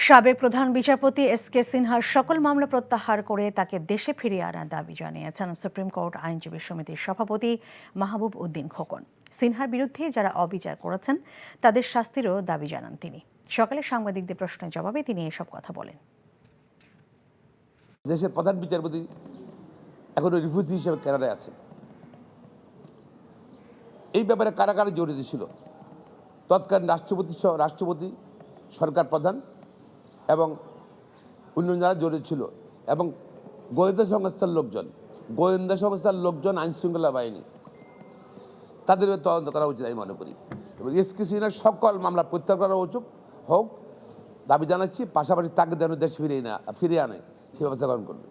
সাবেক প্রধান বিচারপতি এস.কে সিনহার সকল মামলা প্রত্যাহার করে তাকে দেশে ফিরিয়ে আনার দাবি জানিয়েছেন সুপ্রিম কোর্ট আইনজীবী সমিতির সভাপতি মাহবুব উদ্দিন খোকন। সিনহার বিরুদ্ধে যারা অবিচার করেছেন তাদের শাস্তিরও দাবি জানান তিনি। সকালে সাংবাদিকদের প্রশ্নের জবাবে তিনি এসব কথা বলেন। দেশের প্রধান বিচারপতি এখনো রিফিউজি হিসেবে কারাগারে আছেন। এই ব্যাপারে কারা কারা জড়িত ছিল? তৎকালীন রাষ্ট্রপতি, সরকার প্রধান এবং অন্যান্য যারা জড়িত ছিল, এবং গোয়েন্দা সংস্থার লোকজন, আইন শৃঙ্খলা বাহিনী, তাদের তদন্ত করা উচিত আমি মনে করি। এবং এস.কে সিনহার সকল মামলা প্রত্যাহার করা উচিত হোক দাবি জানাচ্ছি। পাশাপাশি তাকে যেন দেশ ফিরিয়ে আনে সে ব্যবস্থা গ্রহণ করবে।